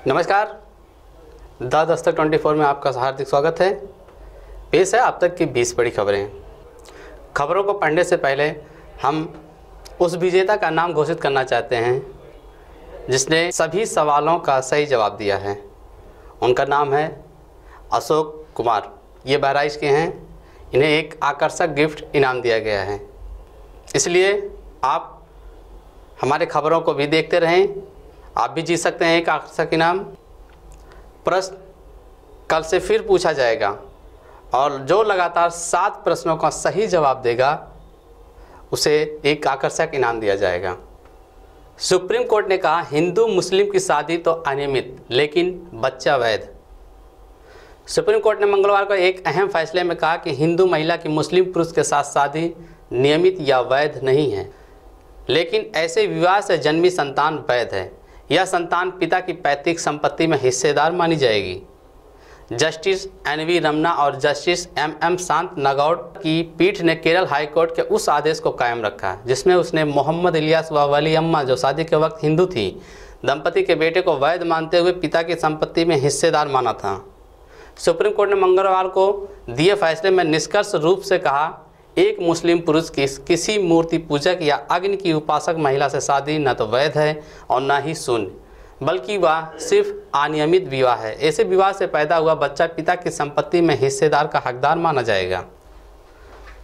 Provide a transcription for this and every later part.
नमस्कार, द दस्तक 24 में आपका हार्दिक स्वागत है। पेश है अब तक की 20 बड़ी खबरें। खबरों को पढ़ने से पहले हम उस विजेता का नाम घोषित करना चाहते हैं जिसने सभी सवालों का सही जवाब दिया है। उनका नाम है अशोक कुमार। ये बहराइच के हैं। इन्हें एक आकर्षक गिफ्ट इनाम दिया गया है, इसलिए आप हमारे खबरों को भी देखते रहें। आप भी जीत सकते हैं एक आकर्षक इनाम। प्रश्न कल से फिर पूछा जाएगा और जो लगातार 7 प्रश्नों का सही जवाब देगा उसे एक आकर्षक इनाम दिया जाएगा। सुप्रीम कोर्ट ने कहा हिंदू मुस्लिम की शादी तो अनियमित लेकिन बच्चा वैध। सुप्रीम कोर्ट ने मंगलवार को एक अहम फैसले में कहा कि हिंदू महिला की मुस्लिम पुरुष के साथ शादी नियमित या वैध नहीं है, लेकिन ऐसे विवाह से जन्मी संतान वैध है। यह संतान पिता की पैतृक संपत्ति में हिस्सेदार मानी जाएगी। जस्टिस NV रमना और जस्टिस MM शांत नागौड़ की पीठ ने केरल हाईकोर्ट के उस आदेश को कायम रखा जिसमें उसने मोहम्मद इलियास व वली अम्मा, जो शादी के वक्त हिंदू थी, दंपति के बेटे को वैध मानते हुए पिता की संपत्ति में हिस्सेदार माना था। सुप्रीम कोर्ट ने मंगलवार को दिए फैसले में निष्कर्ष रूप से कहा, एक मुस्लिम पुरुष की किसी मूर्ति पूजक या अग्नि की उपासक महिला से शादी न तो वैध है और न ही शून्य, बल्कि वह सिर्फ अनियमित विवाह है। ऐसे विवाह से पैदा हुआ बच्चा पिता की संपत्ति में हिस्सेदार का हकदार माना जाएगा।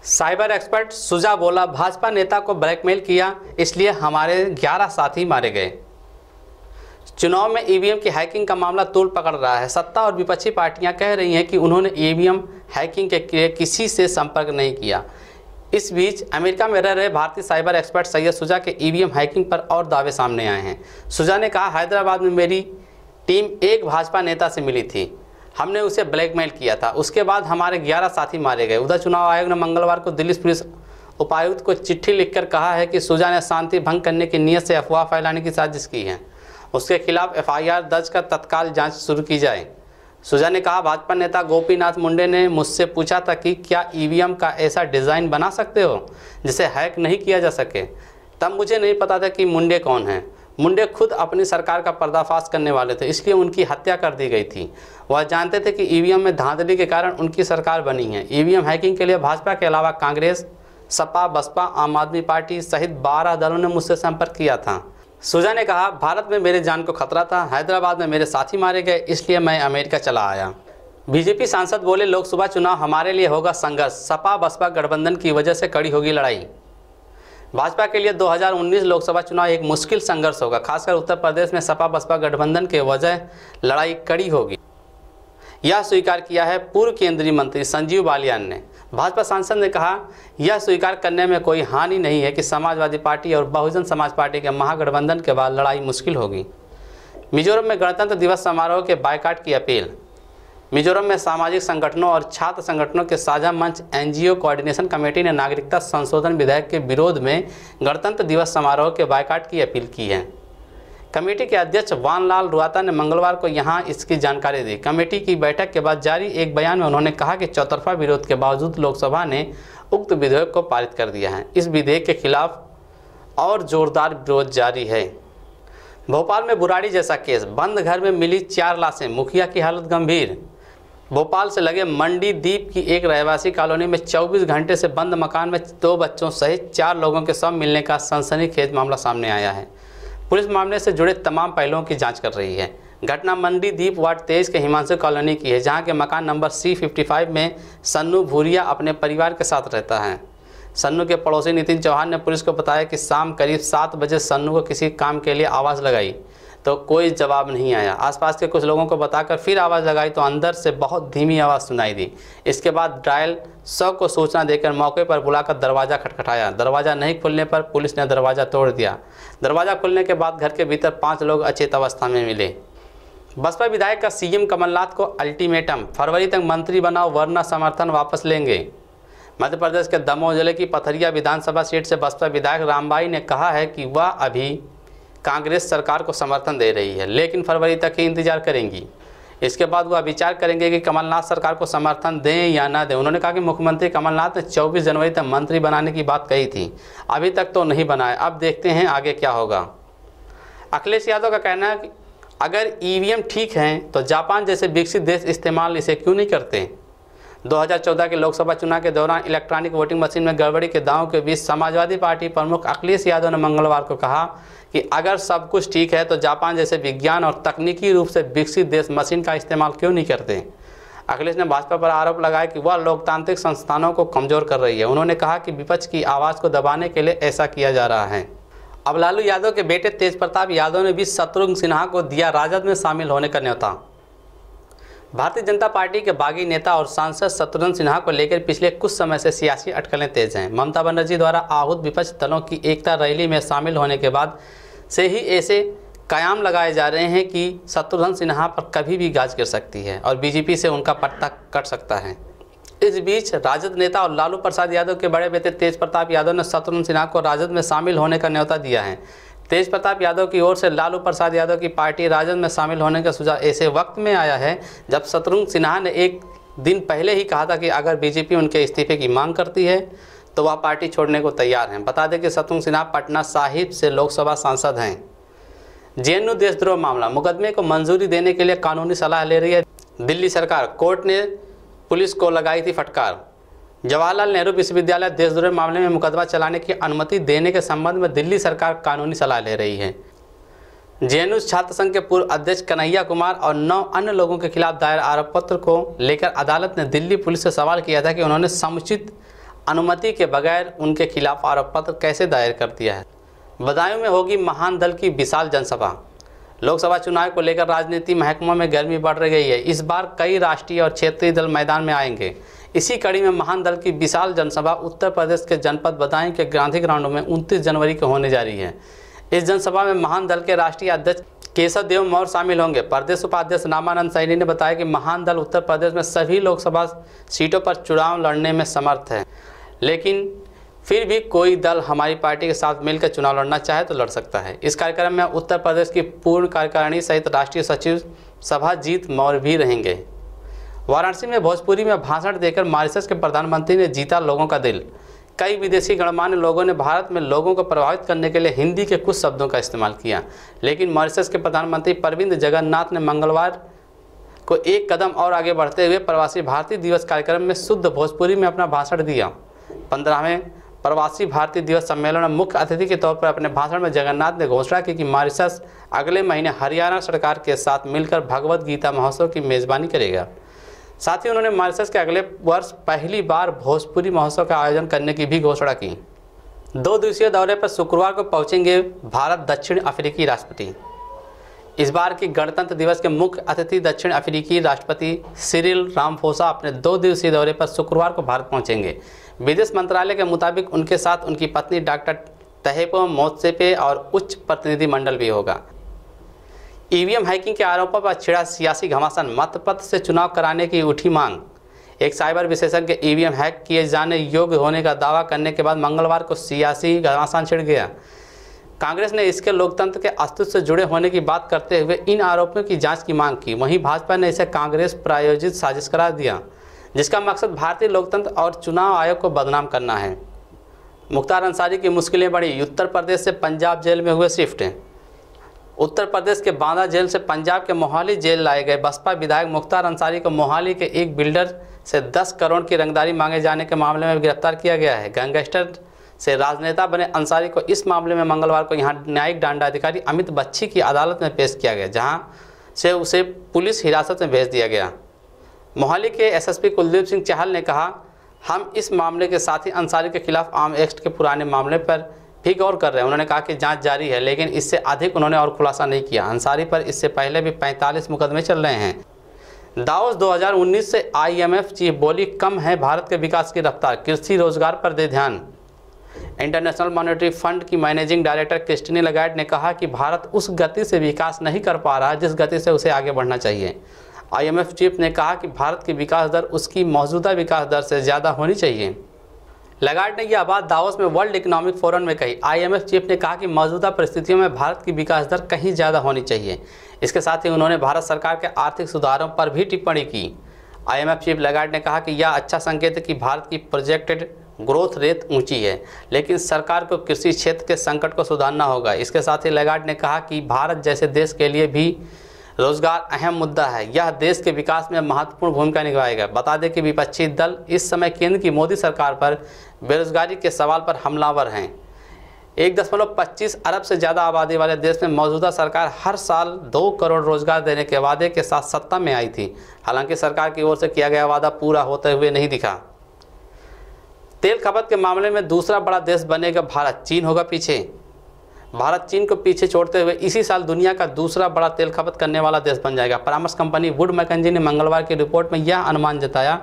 साइबर एक्सपर्ट सुजा बोला, भाजपा नेता को ब्लैकमेल किया इसलिए हमारे 11 साथी मारे गए। चुनाव में EVM की हैकिंग का मामला तूल पकड़ रहा है। सत्ता और विपक्षी पार्टियां कह रही हैं कि उन्होंने EVM हैकिंग के लिए किसी से संपर्क नहीं किया। इस बीच अमेरिका में रह रहे भारतीय साइबर एक्सपर्ट सैयद सुजा के EVM हैकिंग पर और दावे सामने आए हैं। सुजा ने कहा, हैदराबाद में मेरी टीम एक भाजपा नेता से मिली थी, हमने उसे ब्लैकमेल किया था, उसके बाद हमारे 11 साथी मारे गए। उधर चुनाव आयोग ने मंगलवार को दिल्ली पुलिस उपायुक्त को चिट्ठी लिखकर कहा है कि सुजा ने शांति भंग करने की नीयत से अफवाह फैलाने की साजिश की है। उसके खिलाफ FIR दर्ज कर तत्काल जांच शुरू की जाए। सुजा ने कहा, भाजपा नेता गोपीनाथ मुंडे ने मुझसे पूछा था कि क्या EVM का ऐसा डिज़ाइन बना सकते हो जिसे हैक नहीं किया जा सके। तब मुझे नहीं पता था कि मुंडे कौन है। मुंडे खुद अपनी सरकार का पर्दाफाश करने वाले थे, इसलिए उनकी हत्या कर दी गई थी। वह जानते थे कि EVM में धांधली के कारण उनकी सरकार बनी है। EVM हैकिंग के लिए भाजपा के अलावा कांग्रेस, सपा, बसपा, आम आदमी पार्टी सहित 12 दलों ने मुझसे संपर्क किया था। सुजा ने कहा, भारत में मेरे जान को खतरा था, हैदराबाद में मेरे साथी मारे गए, इसलिए मैं अमेरिका चला आया। बीजेपी सांसद बोले, लोकसभा चुनाव हमारे लिए होगा संघर्ष, सपा बसपा गठबंधन की वजह से कड़ी होगी लड़ाई। भाजपा के लिए 2019 लोकसभा चुनाव एक मुश्किल संघर्ष होगा, खासकर उत्तर प्रदेश में सपा बसपा गठबंधन के वजह लड़ाई कड़ी होगी। यह स्वीकार किया है पूर्व केंद्रीय मंत्री संजीव बालियान ने। भाजपा सांसद ने कहा, यह स्वीकार करने में कोई हानि नहीं है कि समाजवादी पार्टी और बहुजन समाज पार्टी के महागठबंधन के बाद लड़ाई मुश्किल होगी। मिजोरम में गणतंत्र दिवस समारोह के बायकॉट की अपील। मिजोरम में सामाजिक संगठनों और छात्र संगठनों के साझा मंच NGO कोऑर्डिनेशन कमेटी ने नागरिकता संशोधन विधेयक के विरोध में गणतंत्र दिवस समारोह के बायकॉट की अपील की है। कमेटी के अध्यक्ष वानलाल रुआता ने मंगलवार को यहां इसकी जानकारी दी। कमेटी की बैठक के बाद जारी एक बयान में उन्होंने कहा कि चौतरफा विरोध के बावजूद लोकसभा ने उक्त विधेयक को पारित कर दिया है। इस विधेयक के खिलाफ और जोरदार विरोध जारी है। भोपाल में बुराड़ी जैसा केस, बंद घर में मिली 4 लाशें, मुखिया की हालत गंभीर। भोपाल से लगे मंडी द्वीप की एक रहवासी कॉलोनी में 24 घंटे से बंद मकान में 2 बच्चों सहित 4 लोगों के शव मिलने का सनसनीखेज मामला सामने आया है। पुलिस मामले से जुड़े तमाम पहलुओं की जांच कर रही है। घटना मंडी द्वीप वार्ड 23 के हिमांशु कॉलोनी की है, जहां के मकान नंबर C55 में सन्नू भूरिया अपने परिवार के साथ रहता है। सन्नू के पड़ोसी नितिन चौहान ने पुलिस को बताया कि शाम करीब 7 बजे सन्नू को किसी काम के लिए आवाज़ लगाई तो कोई जवाब नहीं आया। आसपास के कुछ लोगों को बताकर फिर आवाज़ लगाई तो अंदर से बहुत धीमी आवाज़ सुनाई दी। इसके बाद डायल 100 को सूचना देकर मौके पर बुलाकर दरवाज़ा खटखटाया। दरवाज़ा नहीं खुलने पर पुलिस ने दरवाज़ा तोड़ दिया। दरवाज़ा खुलने के बाद घर के भीतर 5 लोग अचेत अवस्था में मिले। बसपा विधायक का CM कमलनाथ को अल्टीमेटम, फरवरी तक मंत्री बनाओ वरना समर्थन वापस लेंगे। मध्य प्रदेश के दमोह जिले की पथरिया विधानसभा सीट से बसपा विधायक रामबाई ने कहा है कि वह अभी कांग्रेस सरकार को समर्थन दे रही है, लेकिन फरवरी तक ही इंतजार करेंगी। इसके बाद वह विचार करेंगे कि कमलनाथ सरकार को समर्थन दें या ना दें। उन्होंने कहा कि मुख्यमंत्री कमलनाथ ने 24 जनवरी तक मंत्री बनाने की बात कही थी, अभी तक तो नहीं बनाए, अब देखते हैं आगे क्या होगा। अखिलेश यादव का कहना है कि अगर ईवीएम ठीक हैं तो जापान जैसे विकसित देश इस्तेमाल इसे क्यों नहीं करते? 2014 के लोकसभा चुनाव के दौरान इलेक्ट्रॉनिक वोटिंग मशीन में गड़बड़ी के दावों के बीच समाजवादी पार्टी प्रमुख अखिलेश यादव ने मंगलवार को कहा कि अगर सब कुछ ठीक है तो जापान जैसे विज्ञान और तकनीकी रूप से विकसित देश मशीन का इस्तेमाल क्यों नहीं करते? अखिलेश ने भाजपा पर आरोप लगाया कि वह लोकतांत्रिक संस्थानों को कमजोर कर रही है। उन्होंने कहा कि विपक्ष की आवाज़ को दबाने के लिए ऐसा किया जा रहा है। अब लालू यादव के बेटे तेज प्रताप यादव ने भी शत्रुघ्न सिन्हा को दिया राजद में शामिल होने का न्योता। भारतीय जनता पार्टी के बागी नेता और सांसद शत्रुघ्न सिन्हा को लेकर पिछले कुछ समय से सियासी अटकलें तेज हैं। ममता बनर्जी द्वारा आहूत विपक्ष दलों की एकता रैली में शामिल होने के बाद से ही ऐसे कयाम लगाए जा रहे हैं कि शत्रुघ्न सिन्हा पर कभी भी गाज गिर सकती है और बीजेपी से उनका पट्टा कट सकता है। इस बीच राजद नेता और लालू प्रसाद यादव के बड़े बेटे तेज प्रताप यादव ने शत्रुघ्न सिन्हा को राजद में शामिल होने का न्योता दिया है। तेज प्रताप यादव की ओर से लालू प्रसाद यादव की पार्टी राजद में शामिल होने का सुझाव ऐसे वक्त में आया है जब शत्रुघ्न सिन्हा ने एक दिन पहले ही कहा था कि अगर बीजेपी उनके इस्तीफे की मांग करती है तो वह पार्टी छोड़ने को तैयार हैं। बता दें कि शत्रुघ्न सिन्हा पटना साहिब से लोकसभा सांसद हैं। जेएनयू देशद्रोह मामला मुकदमे को मंजूरी देने के लिए कानूनी सलाह ले रही है दिल्ली सरकार। कोर्ट ने पुलिस को लगाई थी फटकार। जवाहरलाल नेहरू विश्वविद्यालय देशद्रोह मामले में मुकदमा चलाने की अनुमति देने के संबंध में दिल्ली सरकार कानूनी सलाह ले रही है। जेएनयू छात्र संघ के पूर्व अध्यक्ष कन्हैया कुमार और 9 अन्य लोगों के खिलाफ दायर आरोप पत्र को लेकर अदालत ने दिल्ली पुलिस से सवाल किया था कि उन्होंने समुचित अनुमति के बगैर उनके खिलाफ आरोप पत्र कैसे दायर कर दिया है। बदायूं में होगी महान दल की विशाल जनसभा। लोकसभा चुनाव को लेकर राजनीति महकमों में गर्मी बढ़ रही है। इस बार कई राष्ट्रीय और क्षेत्रीय दल मैदान में आएंगे। इसी कड़ी में महान दल की विशाल जनसभा उत्तर प्रदेश के जनपद बदायूं के गांधी ग्राउंड में 29 जनवरी को होने जा रही है। इस जनसभा में महान दल के राष्ट्रीय अध्यक्ष केशव देव मौर्य शामिल होंगे। प्रदेश उपाध्यक्ष रामानंद सैनी ने बताया कि महान दल उत्तर प्रदेश में सभी लोकसभा सीटों पर चुनाव लड़ने में समर्थ है, लेकिन फिर भी कोई दल हमारी पार्टी के साथ मिलकर चुनाव लड़ना चाहे तो लड़ सकता है। इस कार्यक्रम में उत्तर प्रदेश की पूर्ण कार्यकारिणी सहित राष्ट्रीय सचिव सभाजीत मौर्य भी रहेंगे। वाराणसी में भोजपुरी में भाषण देकर मॉरिशस के प्रधानमंत्री ने जीता लोगों का दिल। कई विदेशी गणमान्य लोगों ने भारत में लोगों को प्रभावित करने के लिए हिंदी के कुछ शब्दों का इस्तेमाल किया, लेकिन मॉरिशस के प्रधानमंत्री प्रविंद जगन्नाथ ने मंगलवार को एक कदम और आगे बढ़ते हुए प्रवासी भारतीय दिवस कार्यक्रम में शुद्ध भोजपुरी में अपना भाषण दिया। 15वें प्रवासी भारतीय दिवस सम्मेलन में मुख्य अतिथि के तौर पर अपने भाषण में जगन्नाथ ने घोषणा की कि मॉरिशस अगले महीने हरियाणा सरकार के साथ मिलकर भगवद गीता महोत्सव की मेज़बानी करेगा। साथ ही उन्होंने मॉरिशस के अगले वर्ष पहली बार भोजपुरी महोत्सव का आयोजन करने की भी घोषणा की। 2 दिवसीय दौरे पर शुक्रवार को पहुंचेंगे भारत दक्षिण अफ्रीकी राष्ट्रपति। इस बार की गणतंत्र दिवस के मुख्य अतिथि दक्षिण अफ्रीकी राष्ट्रपति सिरिल रामाफोसा अपने 2 दिवसीय दौरे पर शुक्रवार को भारत पहुंचेंगे। विदेश मंत्रालय के मुताबिक उनके साथ उनकी पत्नी डॉक्टर तहेपो मोत्सेपे और उच्च प्रतिनिधि मंडल भी होगा। ईवीएम हैकिंग के आरोपों पर छिड़ा सियासी घमासान। मतपत्र से चुनाव कराने की उठी मांग। एक साइबर विशेषज्ञ ईवीएम हैक किए जाने योग्य होने का दावा करने के बाद मंगलवार को सियासी घमासान छिड़ गया। कांग्रेस ने इसके लोकतंत्र के अस्तित्व से जुड़े होने की बात करते हुए इन आरोपों की जांच की मांग की। वहीं भाजपा ने इसे कांग्रेस प्रायोजित साजिश करार दिया, जिसका मकसद भारतीय लोकतंत्र और चुनाव आयोग को बदनाम करना है। मुख्तार अंसारी की मुश्किलें बढ़ी। उत्तर प्रदेश से पंजाब जेल में हुए शिफ्ट। उत्तर प्रदेश के बांदा जेल से पंजाब के मोहाली जेल लाए गए बसपा विधायक मुख्तार अंसारी को मोहाली के एक बिल्डर से 10 करोड़ की रंगदारी मांगे जाने के मामले में गिरफ्तार किया गया है। गैंगस्टर से राजनेता बने अंसारी को इस मामले में मंगलवार को यहां न्यायिक दंडाधिकारी अमित बख्शी की अदालत में पेश किया गया, जहां से उसे पुलिस हिरासत में भेज दिया गया। मोहाली के एसएसपी कुलदीप सिंह चहल ने कहा, हम इस मामले के साथ ही अंसारी के खिलाफ आर्म एक्ट के पुराने मामले पर भी गौर कर रहे हैं। उन्होंने कहा कि जांच जारी है, लेकिन इससे अधिक उन्होंने और खुलासा नहीं किया। अंसारी पर इससे पहले भी 45 मुकदमे चल रहे हैं। दावोस 2019 से IMF चीफ बोली, कम है भारत के विकास की रफ्तार, कृषि रोजगार पर दे ध्यान। इंटरनेशनल मॉनेटरी फंड की मैनेजिंग डायरेक्टर क्रिस्टीन लगार्ड ने कहा कि भारत उस गति से विकास नहीं कर पा रहा जिस गति से उसे आगे बढ़ना चाहिए। IMF चीफ ने कहा कि भारत की विकास दर उसकी मौजूदा विकास दर से ज़्यादा होनी चाहिए। लगार्ड ने यह बात दावोस में वर्ल्ड इकोनॉमिक फोरम में कही। IMF चीफ ने कहा कि मौजूदा परिस्थितियों में भारत की विकास दर कहीं ज़्यादा होनी चाहिए। इसके साथ ही उन्होंने भारत सरकार के आर्थिक सुधारों पर भी टिप्पणी की। IMF चीफ लगार्ड ने कहा कि यह अच्छा संकेत है कि भारत की प्रोजेक्टेड ग्रोथ रेट ऊंची है, लेकिन सरकार को कृषि क्षेत्र के संकट को सुधारना होगा। इसके साथ ही लगार्ड ने कहा कि भारत जैसे देश के लिए भी रोजगार अहम मुद्दा है, यह देश के विकास में महत्वपूर्ण भूमिका निभाएगा। बता दें कि विपक्षी दल इस समय केंद्र की मोदी सरकार पर बेरोजगारी के सवाल पर हमलावर हैं। 1.25 अरब से ज़्यादा आबादी वाले देश में मौजूदा सरकार हर साल 2 करोड़ रोजगार देने के वादे के साथ सत्ता में आई थी। हालांकि सरकार की ओर से किया गया वादा पूरा होते हुए नहीं दिखा। तेल खपत के मामले में दूसरा बड़ा देश बनेगा भारत, चीन होगा पीछे। भारत चीन को पीछे छोड़ते हुए इसी साल दुनिया का दूसरा बड़ा तेल खपत करने वाला देश बन जाएगा। परामर्श कंपनी वुड मैकेंजी ने मंगलवार की रिपोर्ट में यह अनुमान जताया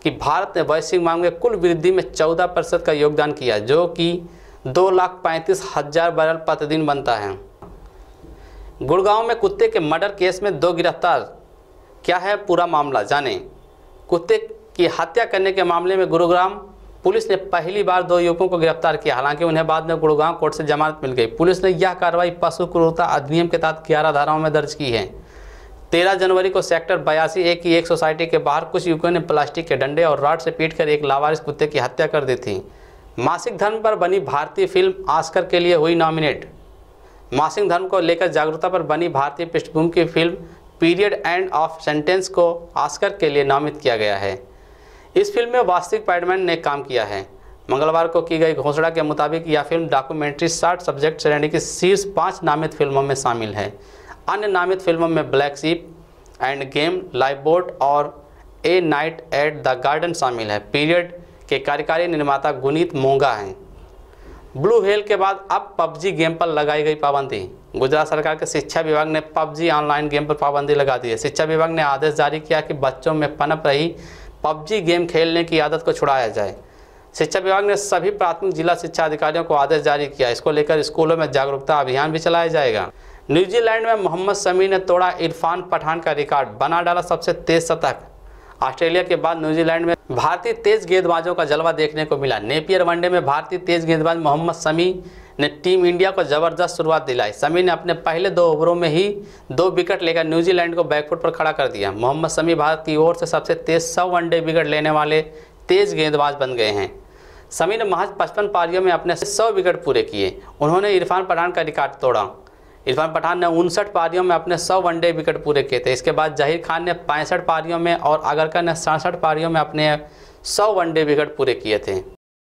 कि भारत ने वैश्विक मांग में कुल वृद्धि में 14% का योगदान किया, जो कि 2,35,000 बैरल प्रतिदिन बनता है। गुड़गांव में कुत्ते के मर्डर केस में 2 गिरफ्तार, क्या है पूरा मामला जानें। कुत्ते की हत्या करने के मामले में गुरुग्राम पुलिस ने पहली बार 2 युवकों को गिरफ्तार किया। हालांकि उन्हें बाद में गुड़गांव कोर्ट से जमानत मिल गई। पुलिस ने यह कार्रवाई पशु क्रूरता अधिनियम के तहत 11 धाराओं में दर्ज की है। 13 जनवरी को सेक्टर 82A की एक सोसाइटी के बाहर कुछ युवकों ने प्लास्टिक के डंडे और रॉड से पीटकर एक लावारिस कुत्ते की हत्या कर दी थी। मासिक धर्म पर बनी भारतीय फिल्म ऑस्कर के लिए हुई नॉमिनेट। मासिक धर्म को लेकर जागरूकता पर बनी भारतीय पृष्ठभूमि की film period end of sentence को ऑस्कर के लिए नामित किया गया है। इस फिल्म में वास्तविक पैडमैन ने काम किया है। मंगलवार को की गई घोषणा के मुताबिक यह फिल्म डॉक्यूमेंट्री 60 सब्जेक्ट श्रेणी की शीर्ष 5 नामित फिल्मों में शामिल है। अन्य नामित फिल्मों में black sheep, end game, life boat और ए नाइट एट द गार्डन शामिल है। पीरियड के कार्यकारी निर्माता गुनीत मोंगा हैं। ब्लू व्हेल के बाद अब पबजी गेम पर लगाई गई पाबंदी। गुजरात सरकार के शिक्षा विभाग ने पबजी ऑनलाइन गेम पर पाबंदी लगा दी है। शिक्षा विभाग ने आदेश जारी किया कि बच्चों में पनप रही पबजी गेम खेलने की आदत को छुड़ाया जाए। शिक्षा विभाग ने सभी प्राथमिक जिला शिक्षा अधिकारियों को आदेश जारी किया। इसको लेकर स्कूलों में जागरूकता अभियान भी चलाया जाएगा। न्यूजीलैंड में मोहम्मद शमी ने तोड़ा इरफान पठान का रिकॉर्ड, बना डाला सबसे तेज शतक। ऑस्ट्रेलिया के बाद न्यूजीलैंड में भारतीय तेज गेंदबाजों का जलवा देखने को मिला। नेपियर वनडे में भारतीय तेज गेंदबाज मोहम्मद शमी ने टीम इंडिया को जबरदस्त शुरुआत दिलाई। शमी ने अपने पहले 2 ओवरों में ही 2 विकेट लेकर न्यूजीलैंड को बैकफुट पर खड़ा कर दिया। मोहम्मद शमी भारत की ओर से सबसे तेज 100 वनडे विकेट लेने वाले तेज गेंदबाज बन गए हैं। शमी ने महज 55 पारियों में अपने 100 विकेट पूरे किए। उन्होंने इरफान पठान का रिकॉर्ड तोड़ा। इरफान पठान ने 59 पारियों में अपने 100 वनडे विकेट पूरे किए थे। इसके बाद जहीर खान ने 65 पारियों में और आगरकर ने 67 पारियों में अपने 100 वनडे विकेट पूरे किए थे।